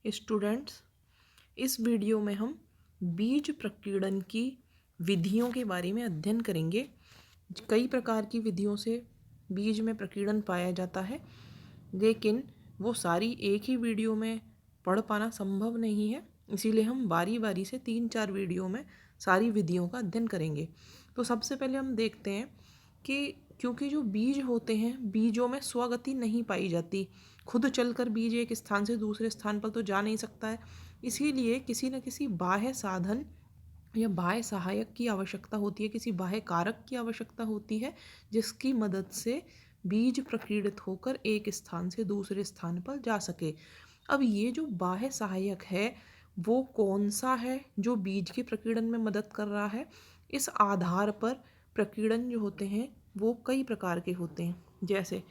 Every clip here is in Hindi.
स्टूडेंट्स, इस वीडियो में हम बीज प्रकीर्णन की विधियों के बारे में अध्ययन करेंगे। कई प्रकार की विधियों से बीज में प्रकीर्णन पाया जाता है, लेकिन वो सारी एक ही वीडियो में पढ़ पाना संभव नहीं है। इसीलिए हम बारी बारी से 3-4 वीडियो में सारी विधियों का अध्ययन करेंगे। तो सबसे पहले हम देखते हैं कि क्योंकि जो बीज होते हैं, बीजों में स्वगति नहीं पाई जाती। खुद चलकर बीज एक स्थान से दूसरे स्थान पर तो जा नहीं सकता है, इसीलिए किसी न किसी बाह्य साधन या बाह्य सहायक की आवश्यकता होती है, किसी बाह्य कारक की आवश्यकता होती है, जिसकी मदद से बीज प्रकीर्णित होकर एक स्थान से दूसरे स्थान पर जा सके। अब ये जो बाह्य सहायक है वो कौन सा है जो बीज के प्रकीर्णन में मदद कर रहा है? इस आधार पर प्रकीर्णन जो होते हैं वो कई प्रकार के होते हैं। जैसे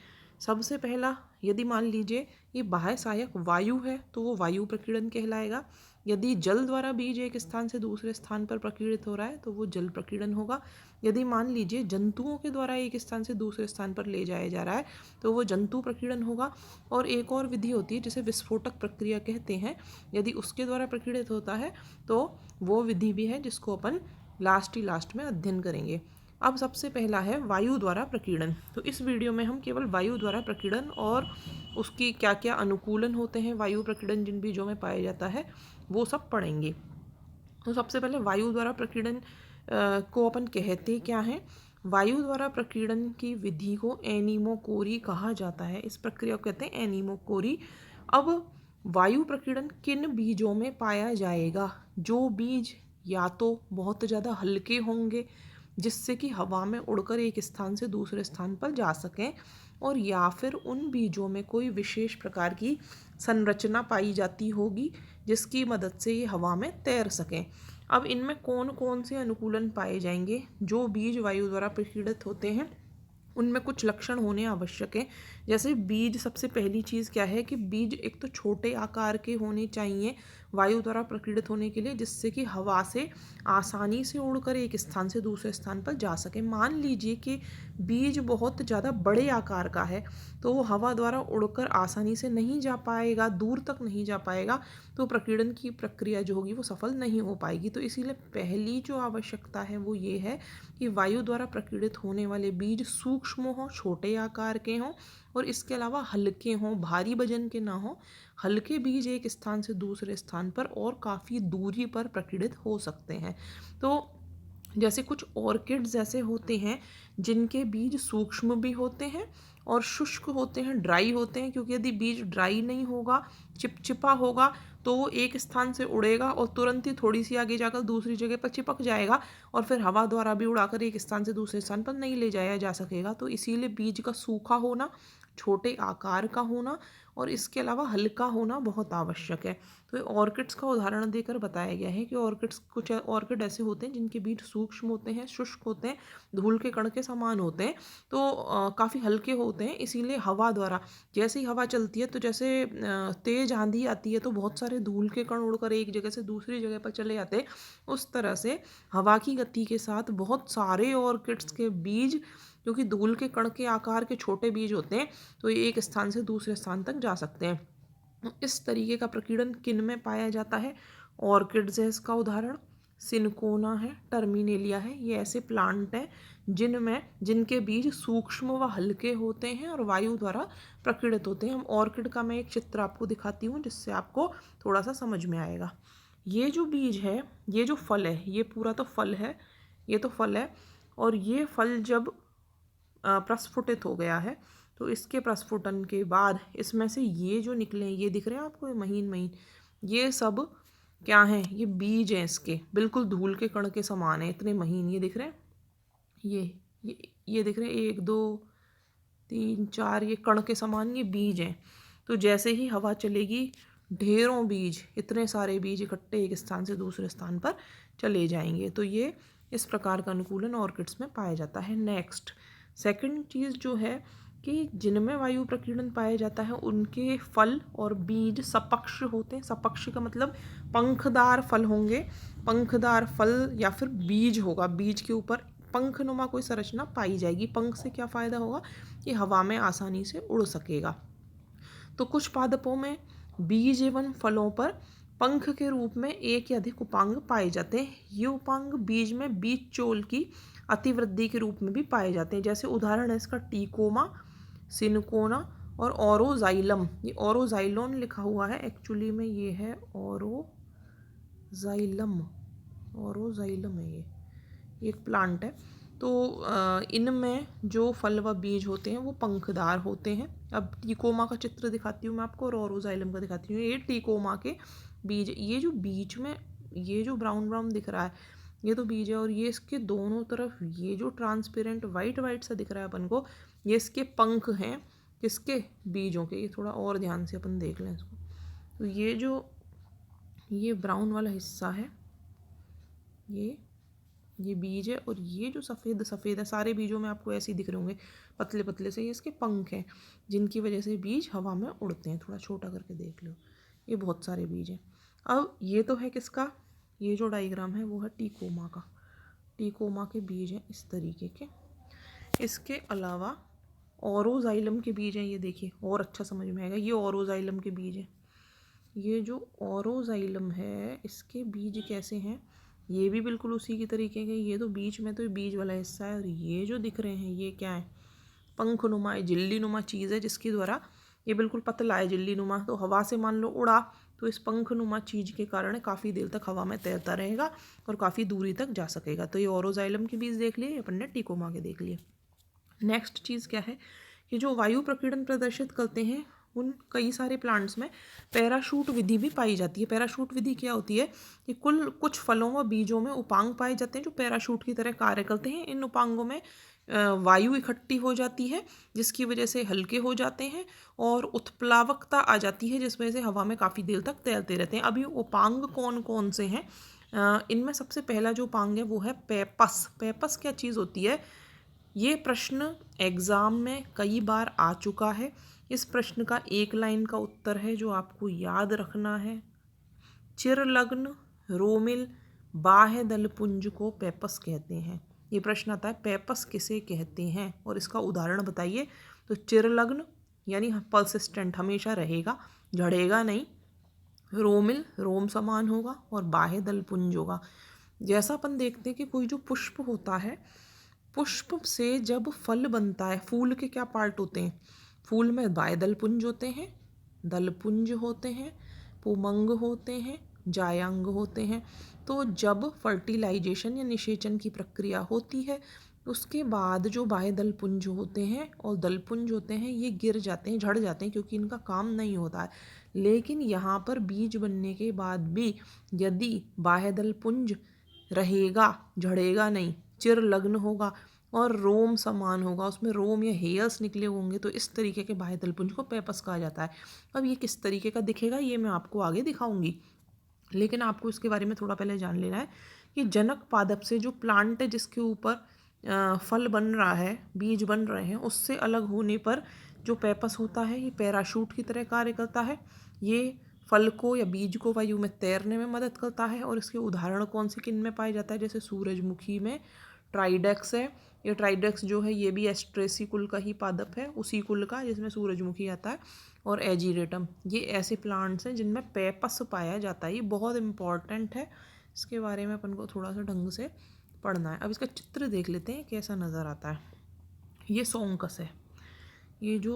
सबसे पहला, यदि मान लीजिए ये बाह्य सहायक वायु है तो वो वायु प्रकीर्णन कहलाएगा। यदि जल द्वारा बीज एक स्थान से दूसरे स्थान पर प्रकीर्णित हो रहा है तो वो जल प्रकीर्णन होगा। यदि मान लीजिए जंतुओं के द्वारा एक स्थान से दूसरे स्थान पर ले जाया जा रहा है तो वो जंतु प्रकीर्णन होगा। और एक और विधि होती है जिसे विस्फोटक प्रक्रिया कहते हैं, यदि उसके द्वारा प्रकीर्णित होता है तो वो विधि भी है जिसको अपन लास्ट में अध्ययन करेंगे। अब सबसे पहला है वायु द्वारा प्रकीर्णन। तो इस वीडियो में हम केवल वायु द्वारा प्रकीर्णन और उसकी क्या क्या अनुकूलन होते हैं, वायु प्रकीर्णन जिन बीजों में पाया जाता है, वो सब पढ़ेंगे। तो सबसे पहले वायु द्वारा प्रकीर्णन को अपन कहते क्या हैं? वायु द्वारा प्रकीर्णन की विधि को एनीमोकोरी कहा जाता है। इस प्रक्रिया को कहते हैं एनीमोकोरी। अब वायु प्रकीर्णन किन बीजों में पाया जाएगा? जो बीज या तो बहुत ज़्यादा हल्के होंगे जिससे कि हवा में उड़कर एक स्थान से दूसरे स्थान पर जा सकें, और या फिर उन बीजों में कोई विशेष प्रकार की संरचना पाई जाती होगी जिसकी मदद से ये हवा में तैर सकें। अब इनमें कौन कौन से अनुकूलन पाए जाएंगे? जो बीज वायु द्वारा प्रकीर्णित होते हैं उनमें कुछ लक्षण होने आवश्यक हैं। जैसे बीज, सबसे पहली चीज़ क्या है कि बीज एक तो छोटे आकार के होने चाहिए वायु द्वारा प्रकीर्णित होने के लिए, जिससे कि हवा से आसानी से उड़कर एक स्थान से दूसरे स्थान पर जा सके। मान लीजिए कि बीज बहुत ज़्यादा बड़े आकार का है तो वो हवा द्वारा उड़कर आसानी से नहीं जा पाएगा, दूर तक नहीं जा पाएगा, तो प्रकीर्णन की प्रक्रिया जो होगी वो सफल नहीं हो पाएगी। तो इसीलिए पहली जो आवश्यकता है वो ये है कि वायु द्वारा प्रकीर्णित होने वाले बीज सूक्ष्म हों, छोटे आकार के हों, और इसके अलावा हल्के हों, भारी वजन के ना हों। हल्के बीज एक स्थान से दूसरे स्थान पर और काफ़ी दूरी पर प्रकीर्णित हो सकते हैं। तो जैसे कुछ ऑर्किड्स ऐसे होते हैं जिनके बीज सूक्ष्म भी होते हैं और शुष्क होते हैं, ड्राई होते हैं, क्योंकि यदि बीज ड्राई नहीं होगा, चिपचिपा होगा, तो वो एक स्थान से उड़ेगा और तुरंत ही थोड़ी सी आगे जाकर दूसरी जगह पर चिपक जाएगा और फिर हवा द्वारा भी उड़ाकर एक स्थान से दूसरे स्थान पर नहीं ले जाया जा सकेगा। तो इसीलिए बीज का सूखा होना, छोटे आकार का होना और इसके अलावा हल्का होना बहुत आवश्यक है। तो ऑर्किड्स का उदाहरण देकर बताया गया है कि कुछ ऑर्किड ऐसे होते हैं जिनके बीज सूक्ष्म होते हैं, शुष्क होते हैं, धूल के कण के समान होते हैं, तो काफ़ी हल्के होते हैं। इसीलिए हवा द्वारा, जैसे ही हवा चलती है तो जैसे तेज आंधी आती है तो बहुत सारे धूल के कण उड़कर एक जगह से दूसरी जगह पर चले जाते हैं, उस तरह से हवा की गति के साथ बहुत सारे ऑर्किड्स के बीज, क्योंकि धूल के कण के आकार के छोटे बीज होते हैं, तो ये एक स्थान से दूसरे स्थान तक जा सकते हैं। इस तरीके का प्रकीर्णन किन में पाया जाता है? ऑर्किड्स है इसका उदाहरण, सिनकोना है, टर्मिनेलिया है। ये ऐसे प्लांट हैं जिनके बीज सूक्ष्म व हल्के होते हैं और वायु द्वारा प्रकीर्णित होते हैं। हम ऑर्किड का मैं एक चित्र आपको दिखाती हूँ जिससे आपको थोड़ा सा समझ में आएगा। ये जो बीज है, ये जो फल है, ये पूरा तो फल है, ये तो फल है, और ये फल जब प्रस्फुटित हो गया है तो इसके प्रस्फुटन के बाद इसमें से ये जो निकले हैं, ये दिख रहे हैं आपको, ये महीन महीन, ये सब क्या हैं? ये बीज हैं इसके, बिल्कुल धूल के कण के समान है, इतने महीन ये दिख रहे हैं। ये दिख रहे हैं, 1 2 3 4, ये कण के समान ये बीज हैं। तो जैसे ही हवा चलेगी ढेरों बीज, इतने सारे बीज इकट्ठे एक स्थान से दूसरे स्थान पर चले जाएंगे। तो ये इस प्रकार का अनुकूलन ऑर्किड्स में पाया जाता है। नेक्स्ट, सेकंड चीज़ जो है कि जिनमें वायु प्रकीर्णन पाया जाता है उनके फल और बीज सपक्ष होते हैं। सपक्ष का मतलब पंखदार फल होंगे, पंखदार फल या फिर बीज होगा, बीज के ऊपर पंखनुमा कोई संरचना पाई जाएगी। पंख से क्या फ़ायदा होगा कि हवा में आसानी से उड़ सकेगा। तो कुछ पादपों में बीज एवं फलों पर पंख के रूप में एक या अधिक उपांग पाए जाते हैं। ये उपांग बीज में बीज चोल की अतिवृद्धि के रूप में भी पाए जाते हैं। जैसे उदाहरण है इसका टीकोमा, सिनकोना और ओरोजाइलम। ये ओरोजाइलोन लिखा हुआ है, एक्चुअली में ये है ओरोजाइलम। ओरोजाइलम है ये एक प्लांट है। तो इनमें जो फल व बीज होते हैं वो पंखदार होते हैं। अब टीकोमा का चित्र दिखाती हूँ मैं आपको और ओरोजाइलम का दिखाती हूँ। ये टीकोमा के बीज, ये जो बीच में ये जो ब्राउन ब्राउन दिख रहा है ये तो बीज है, और ये इसके दोनों तरफ ये जो ट्रांसपेरेंट वाइट वाइट सा दिख रहा है अपन को, ये इसके पंख हैं। किसके? बीजों के। ये थोड़ा और ध्यान से अपन देख लें इसको। तो ये जो ये ब्राउन वाला हिस्सा है ये बीज है, और ये जो सफ़ेद सफ़ेद है, सारे बीजों में आपको ऐसे ही दिख रहे होंगे पतले पतले से, ये इसके पंख हैं जिनकी वजह से बीज हवा में उड़ते हैं। थोड़ा छोटा करके देख लो, ये बहुत सारे बीज हैं। अब ये तो है किसका? ये जो डायग्राम है वो है टीकोमा का। टीकोमा के बीज हैं इस तरीके के। इसके अलावा ओरोजाइलम के बीज हैं, ये देखिए और अच्छा समझ में आएगा। ये ओरोजाइलम के बीज हैं। ये जो ओरोजाइलम है इसके बीज कैसे हैं? ये भी बिल्कुल उसी की तरीके के। ये तो बीच में तो ये बीज वाला हिस्सा है, और ये जो दिख रहे हैं ये क्या है? पंख नुमा, झिल्ली नुमा चीज़ है जिसके द्वारा, ये बिल्कुल पतला है झिल्ली नुमा, तो हवा से मान लो उड़ा तो इस पंख नुमा चीज़ के कारण काफ़ी देर तक हवा में तैरता रहेगा और काफ़ी दूरी तक जा सकेगा। तो ये ओरोजाइलम के बीज देख लिए, अपन ने टीकोमा के देख लिए। नेक्स्ट चीज़ क्या है कि जो वायु प्रकीर्णन प्रदर्शित करते हैं उन कई सारे प्लांट्स में पैराशूट विधि भी पाई जाती है। पैराशूट विधि क्या होती है कि कुछ फलों व बीजों में उपांग पाए जाते हैं जो पैराशूट की तरह कार्य करते हैं। इन उपांगों में वायु इकट्ठी हो जाती है जिसकी वजह से हल्के हो जाते हैं और उत्प्लावकता आ जाती है जिस वजह से हवा में काफ़ी देर तक तैरते रहते हैं। अभी उपांग कौन कौन से हैं? इनमें सबसे पहला जो उपांग है वो है पेपस। पेपस क्या चीज़ होती है? ये प्रश्न एग्ज़ाम में कई बार आ चुका है। इस प्रश्न का एक लाइन का उत्तर है जो आपको याद रखना है। चिरलग्न रोमिल बाह्य दलपुंज को पेपस कहते हैं। ये प्रश्न आता है पेपस किसे कहते हैं, और इसका उदाहरण बताइए। तो चिरलग्न यानी पर्सिस्टेंट, हमेशा रहेगा, झड़ेगा नहीं। रोमिल रोम समान होगा, और बाह्य दलपुंज होगा। जैसा अपन देखते हैं कि कोई जो पुष्प होता है, पुष्प से जब फल बनता है, फूल के क्या पार्ट होते हैं? फूल में बाह्य दलपुंज होते हैं, दलपुंज होते हैं, पुमंग होते हैं, जायांग होते हैं। तो जब फर्टिलाइजेशन या निषेचन की प्रक्रिया होती है उसके बाद जो बाह्य दलपुंज होते हैं और दलपुंज होते हैं ये गिर जाते हैं, झड़ जाते हैं, क्योंकि इनका काम नहीं होता है। लेकिन यहाँ पर बीज बनने के बाद भी यदि बाह्य दलपुंज रहेगा, झड़ेगा नहीं, चिरलग्न होगा और रोम समान होगा, उसमें रोम या हेयर्स निकले होंगे, तो इस तरीके के बाह्य दलपुंज को पेपस कहा जाता है। अब ये किस तरीके का दिखेगा ये मैं आपको आगे दिखाऊंगी, लेकिन आपको इसके बारे में थोड़ा पहले जान लेना है कि जनक पादप से जो प्लांट है जिसके ऊपर फल बन रहा है, बीज बन रहे हैं, उससे अलग होने पर जो पेपस होता है ये पैराशूट की तरह कार्य करता है। ये फल को या बीज को वायु में तैरने में मदद करता है। और इसके उदाहरण कौन से किन में पाए जाता है? जैसे सूरजमुखी में ट्राइडेक्स है। ये ट्राइडेक्स जो है ये भी एस्ट्रेसी कुल का ही पादप है, उसी कुल का जिसमें सूरजमुखी आता है। और एजीरेटम, ये ऐसे प्लांट्स हैं जिनमें पेपस पाया जाता है। ये बहुत इंपॉर्टेंट है, इसके बारे में अपन को थोड़ा सा ढंग से पढ़ना है। अब इसका चित्र देख लेते हैं कैसा नज़र आता है। ये सोंकस है। ये जो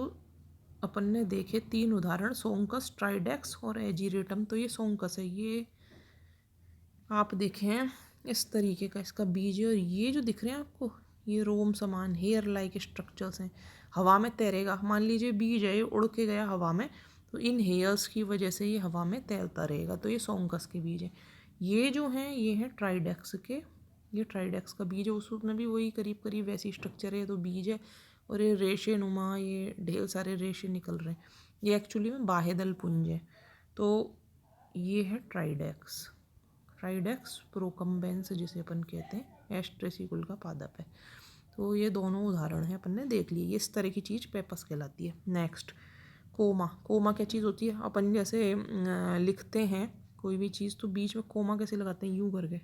अपन ने देखे 3 उदाहरण, सोंकस, ट्राइडेक्स और एजीरेटम, तो ये सोंकस है। ये आप देखें इस तरीके का इसका बीज है, और ये जो दिख रहे हैं आपको ये रोम समान हेयर लाइक स्ट्रक्चर्स हैं, हवा में तैरेगा। मान लीजिए बीज है ये उड़ के गया हवा में, तो इन हेयर्स की वजह से ये हवा में तैरता रहेगा। तो ये सोंकस के बीज हैं। ये जो हैं ये हैं ट्राइडेक्स के। ये ट्राइडेक्स का बीज है, उसमें भी वही करीब करीब वैसी स्ट्रक्चर है, तो बीज है। और ये रेशे नुमा, ये ढेर सारे रेशे निकल रहे हैं, ये एक्चुअली में बाह्य दलपुंज है। तो ये है ट्राइडेक्स। ट्राइडेक्स प्रोकम्बेंस जिसे अपन कहते हैं, एस्ट्रेसी कुल का पादप है। तो ये दोनों उदाहरण हैं अपन ने देख लिए। ये इस तरह की चीज़ पेपस कहलाती है। Next coma. कोमा क्या चीज़ होती है? अपन जैसे लिखते हैं कोई भी चीज़ तो बीच में कोमा कैसे लगाते हैं? यूँ करके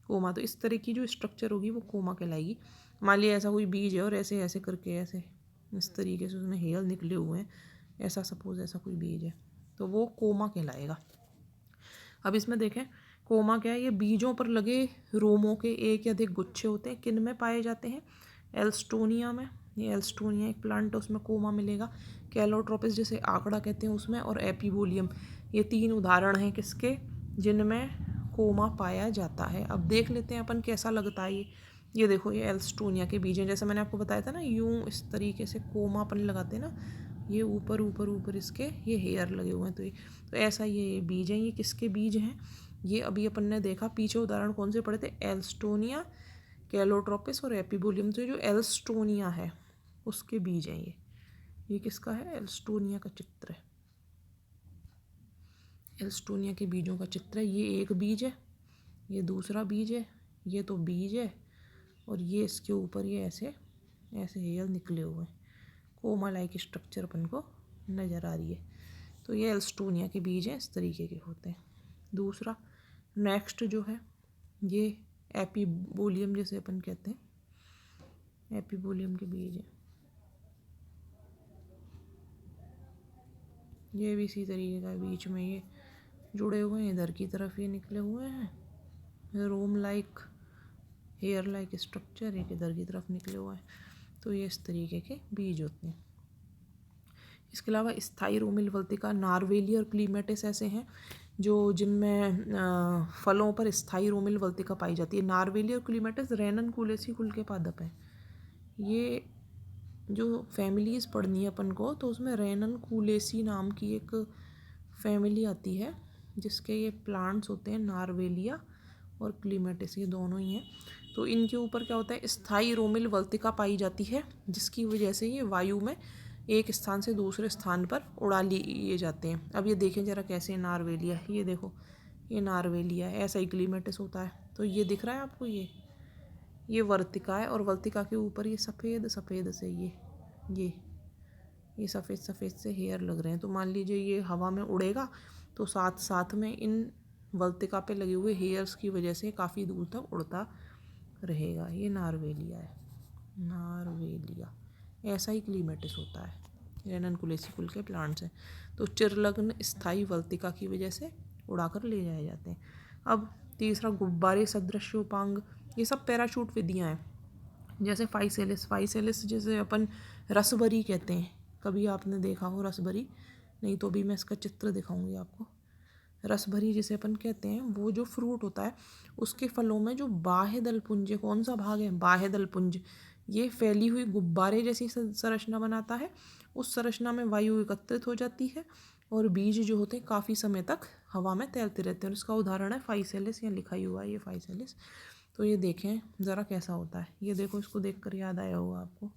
कोमा। तो इस तरह की जो स्ट्रक्चर होगी वो कोमा कहलाएगी। मान लिया ऐसा कोई बीज है और ऐसे ऐसे करके ऐसे इस तरीके से उसमें हेयर निकले हुए हैं, ऐसा सपोज ऐसा कोई बीज है, तो वो कोमा कहलाएगा। अब इसमें देखें कोमा क्या है, ये बीजों पर लगे रोमों के एक या अधिक गुच्छे होते हैं। किन में पाए जाते हैं? एल्स्टोनिया में। ये एल्स्टोनिया एक प्लांट है, उसमें कोमा मिलेगा। कैलोट्रोपिस जिसे आंकड़ा कहते हैं उसमें, और एपिबोलियम। ये 3 उदाहरण हैं किसके, जिनमें कोमा पाया जाता है। अब देख लेते हैं अपन कैसा लगता है ये देखो ये एल्स्टोनिया के बीज हैं। जैसे मैंने आपको बताया था ना, यूं इस तरीके से कोमा अपन लगाते हैं ना, ये ऊपर ऊपर ऊपर इसके ये हेयर लगे हुए हैं। तो ऐसा ये बीज हैं। ये किसके बीज हैं? ये अभी अपन ने देखा पीछे उदाहरण कौन से पढ़े थे, एल्स्टोनिया, कैलोट्रोपिस और एपिबोलियम। तो जो एल्स्टोनिया है उसके बीज हैं ये किसका है? एल्स्टोनिया का चित्र है। एल्स्टोनिया के बीजों का चित्र है। ये एक बीज है, ये दूसरा बीज है, ये तो बीज है, और ये इसके ऊपर ये ऐसे ऐसे हेयर निकले हुए हैं। कोमा लाइक स्ट्रक्चर अपन को नज़र आ रही है। तो ये एल्स्टोनिया के बीज हैं, इस तरीके के होते हैं। दूसरा नेक्स्ट जो है ये एपिबोलियम जिसे अपन कहते हैं, एपिबोलियम के बीज हैं। ये भी इसी तरीके का बीच में ये जुड़े हुए हैं, इधर की तरफ ये निकले हुए हैं, रोम लाइक हेयर लाइक स्ट्रक्चर, एक इधर की तरफ निकले हुए हैं। तो ये इस तरीके के बीज होते हैं। इसके अलावा स्थायी रोमिल वल्तिका, नार्वेली और क्लीमेटिस ऐसे हैं जो जिनमें फलों पर स्थायी रोमिल वल्तिका पाई जाती है। नार्वेली और क्लीमेटिस रेननकुलेसी कुल के पादप हैं। ये जो फैमिलीज़ पढ़नी है अपन को, तो उसमें रेननकुलेसी नाम की एक फैमिली आती है जिसके ये प्लांट्स होते हैं, नार्वेलिया और क्लीमेटिस, ये दोनों ही हैं। तो इनके ऊपर क्या होता है, स्थायी रोमिल वल्तिका पाई जाती है, जिसकी वजह से ये वायु में एक स्थान से दूसरे स्थान पर उड़ा लिए जाते हैं। अब ये देखें ज़रा कैसे नार्वेलिया, ये देखो ये नार्वेलिया है, ऐसा ही क्लीमेटिस होता है। तो ये दिख रहा है आपको, ये वर्तिका है, और वर्तिका के ऊपर ये सफ़ेद सफ़ेद से ये सफ़ेद सफ़ेद से हेयर लग रहे हैं। तो मान लीजिए ये हवा में उड़ेगा तो साथ साथ में इन वर्तिका पे लगे हुए हेयर्स की वजह से काफ़ी दूर तक उड़ता रहेगा। ये नार्वेलिया है, नार्वेलिया। ऐसा ही क्लीमेटिस होता है, रेननकुलेसी कुल के प्लांट्स हैं। तो चिरलग्न स्थायी वर्तिका की वजह से उड़ाकर ले जाए जाते हैं। अब तीसरा गुब्बारे सदृश उपांग, ये सब पैराशूट विधियाँ हैं। जैसे फाइसेलिस जैसे अपन रसभरी कहते हैं, कभी आपने देखा हो रसभरी, नहीं तो भी मैं इसका चित्र दिखाऊंगी आपको। रसभरी जिसे अपन कहते हैं, वो जो फ्रूट होता है उसके फलों में जो बाह्य दलपुंज, कौन सा भाग है, बाह्य दलपुंज, ये फैली हुई गुब्बारे जैसी संरचना बनाता है। उस संरचना में वायु एकत्रित हो जाती है और बीज जो होते हैं काफ़ी समय तक हवा में तैरते रहते हैं। और इसका उदाहरण है फाइसेलिस, यहाँ लिखा ही हुआ है ये फाइसेलिस। तो ये देखें ज़रा कैसा होता है, ये देखो, इसको देखकर याद आया होगा आपको,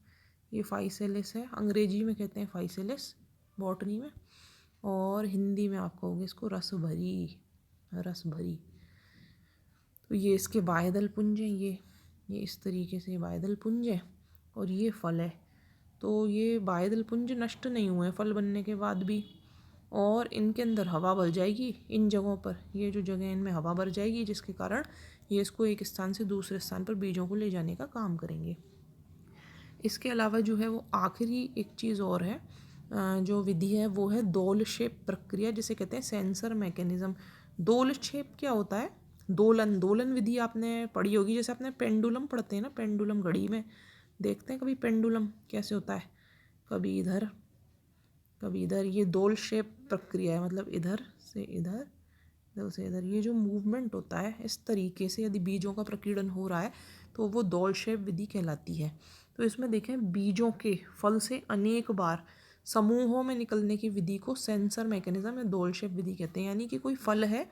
ये फाइसेलिस है। अंग्रेजी में कहते हैं फाइसेलिस बॉटनी में, और हिंदी में आप कहोगे इसको रसभरी, रसभरी। तो ये इसके बाह्यदल पुंज हैं, ये इस तरीके से बाह्यदल पुंज है, और ये फल है। तो ये बाह्यदल पुंज नष्ट नहीं हुए फल बनने के बाद भी, और इनके अंदर हवा भर जाएगी। इन जगहों पर, ये जो जगह इनमें हवा भर जाएगी, जिसके कारण ये इसको एक स्थान से दूसरे स्थान पर बीजों को ले जाने का काम करेंगे। इसके अलावा जो है वो आखिरी एक चीज़ और है, जो विधि है वो है दोलक्षेप प्रक्रिया, जिसे कहते हैं सेंसर मैकेनिज्म। दोलक्षेप क्या होता है, दोलन विधि आपने पढ़ी होगी। जैसे आपने पेंडुलम पढ़ते हैं ना, पेंडुलम घड़ी में देखते हैं कभी पेंडुलम कैसे होता है, कभी इधर कभी इधर। ये दोलक्षेप प्रक्रिया है, मतलब इधर से इधर, इधर से इधर, ये जो मूवमेंट होता है इस तरीके से यदि बीजों का प्रकीर्णन हो रहा है तो वो दोलक्षेप विधि कहलाती है। तो इसमें देखें, बीजों के फल से अनेक बार समूहों में निकलने की विधि को सेंसर मैकेनिज्म या दोलक्षेप विधि कहते हैं। यानी कि कोई फल है,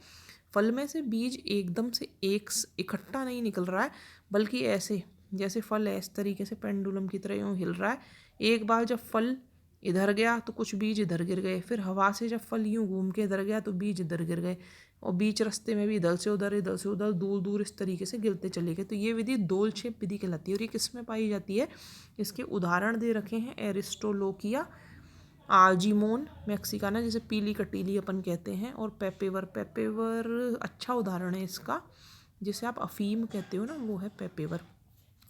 फल में से बीज एकदम से एक इकट्ठा नहीं निकल रहा है, बल्कि ऐसे जैसे फल है इस तरीके से पेंडुलम की तरह यूँ हिल रहा है। एक बार जब फल इधर गया तो कुछ बीज इधर गिर गए, फिर हवा से जब फल यूँ घूम के इधर गया तो बीज इधर गिर गए, और बीच रास्ते में भी इधर से उधर दूर दूर इस तरीके से गिरते चले गए। तो ये विधि दोलक्षेप विधि कहलाती है। और ये किस में पाई जाती है, इसके उदाहरण दे रखे हैं, एरिस्टोलोकिया, आजीमोन मैक्सिकाना, जैसे पीली कटीली अपन कहते हैं, और पेपेवर अच्छा उदाहरण है इसका, जिसे आप अफीम कहते हो ना, वो है पेपेवर।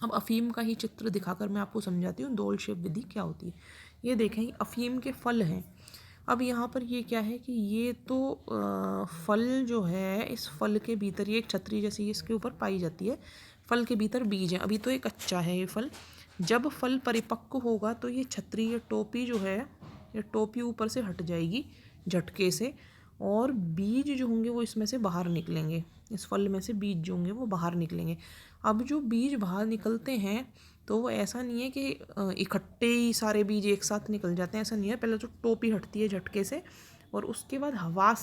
अब अफीम का ही चित्र दिखाकर मैं आपको समझाती हूँ दोलक्षेप विधि क्या होती है। ये देखें, अफीम के फल हैं, अब यहाँ पर ये क्या है कि ये तो फल जो है, इस फल के भीतर ये एक छतरी जैसी इसके ऊपर पाई जाती है। फल के भीतर बीज है, अभी तो ये कच्चा है ये फल। जब फल परिपक्व होगा तो ये छतरी, ये टोपी जो है, ये टोपी ऊपर से हट जाएगी झटके से, और बीज जो होंगे वो इसमें से बाहर निकलेंगे। इस फल में से बीज जो होंगे वो बाहर निकलेंगे। अब जो बीज बाहर निकलते हैं तो वो ऐसा नहीं है कि इकट्ठे ही सारे बीज एक साथ निकल जाते हैं, ऐसा नहीं है। पहले तो टोपी हटती है झटके से, और उसके बाद हवा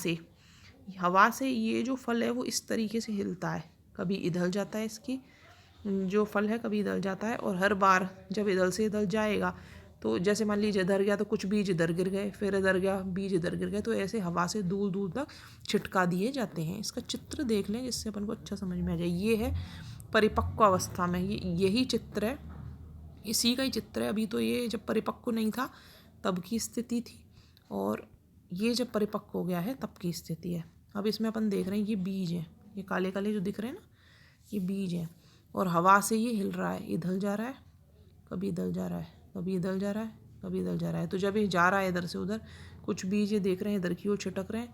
से ये जो फल है वो इस तरीके से हिलता है, कभी इधर जाता है, इसकी जो फल है कभी इधर जाता है, और हर बार जब इधर से इधर जाएगा तो जैसे मान लीजिए इधर गया तो कुछ बीज इधर गिर गए, फिर इधर गया बीज इधर गिर गए, तो ऐसे हवा से दूर दूर तक छिटका दिए जाते हैं। इसका चित्र देख लें जिससे अपन को अच्छा समझ में आ जाए। ये है परिपक्व अवस्था में, यही चित्र है, इसी का ही चित्र है। अभी तो ये जब परिपक्व नहीं था तब की स्थिति थी, और ये जब परिपक्व हो गया है तब की स्थिति है। अब इसमें अपन देख रहे हैं ये बीज है, ये काले काले जो दिख रहे हैं ना, ये बीज है, और हवा से ये हिल रहा है, इधर जा रहा है, कभी इधर जा रहा है, कभी इधर जा रहा है, कभी इधर जा रहा है। तो जब ये जा रहा है इधर से उधर, कुछ बीज ये देख रहे हैं इधर की ओर छिटक रहे हैं,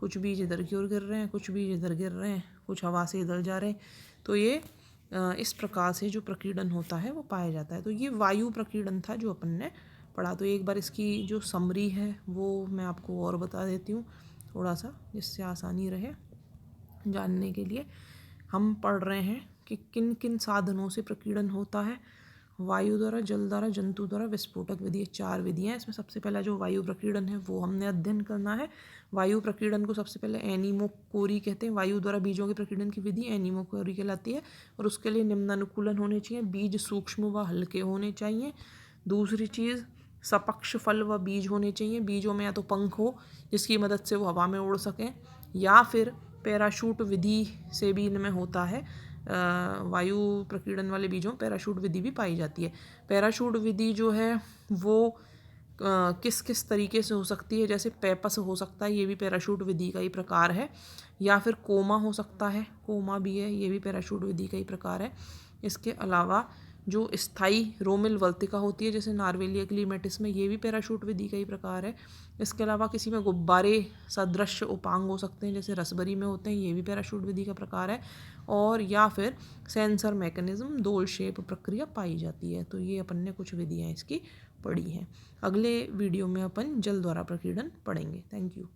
कुछ बीज इधर की ओर गिर रहे हैं, कुछ बीज इधर गिर रहे हैं, कुछ हवा से इधर जा रहे हैं। तो ये इस प्रकार से जो प्रकीर्णन होता है वो पाया जाता है। तो ये वायु प्रकीर्णन था जो अपन ने पढ़ा। तो एक बार इसकी जो समरी है वो मैं आपको और बता देती हूँ थोड़ा सा, जिससे आसानी रहे जानने के लिए। हम पढ़ रहे हैं कि किन किन साधनों से प्रकीर्णन होता है। वायु द्वारा, जल द्वारा, जंतु द्वारा, विस्फोटक विधि, 4 विधियाँ। इसमें सबसे पहला जो वायु प्रकीर्णन है वो हमने अध्ययन करना है। वायु प्रकीर्णन को सबसे पहले एनीमोकोरी कहते हैं। वायु द्वारा बीजों के प्रकीर्णन की विधि एनीमोकोरी कहलाती है, और उसके लिए निम्नानुकूलन होने चाहिए। बीज सूक्ष्म व हल्के होने चाहिए। दूसरी चीज़, सपक्ष फल व बीज होने चाहिए। बीजों में या तो पंख हो जिसकी मदद से वो हवा में उड़ सकें, या फिर पैराशूट विधि से भी इनमें होता है। वायु प्रकीर्णन वाले बीजों में पैराशूट विधि भी पाई जाती है। पैराशूट विधि जो है वो किस किस तरीके से हो सकती है, जैसे पैपस हो सकता है, ये भी पैराशूट विधि का ही प्रकार है, या फिर कोमा हो सकता है, कोमा भी है, ये भी पैराशूट विधि का ही प्रकार है। इसके अलावा जो स्थायी रोमिल वर्तिका होती है जैसे नार्वेलिया क्लीमेटिस में, ये भी पैराशूट विधि का ही प्रकार है। इसके अलावा किसी में गुब्बारे सदृश उपांग हो सकते हैं जैसे रसबरी में होते हैं, ये भी पैराशूट विधि का प्रकार है। और या फिर सेंसर मैकेनिज्म, दोल शेप प्रक्रिया पाई जाती है। तो ये अपन ने कुछ विधियाँ इसकी पढ़ी हैं। अगले वीडियो में अपन जल द्वारा प्रकीर्णन पढ़ेंगे। Thank you.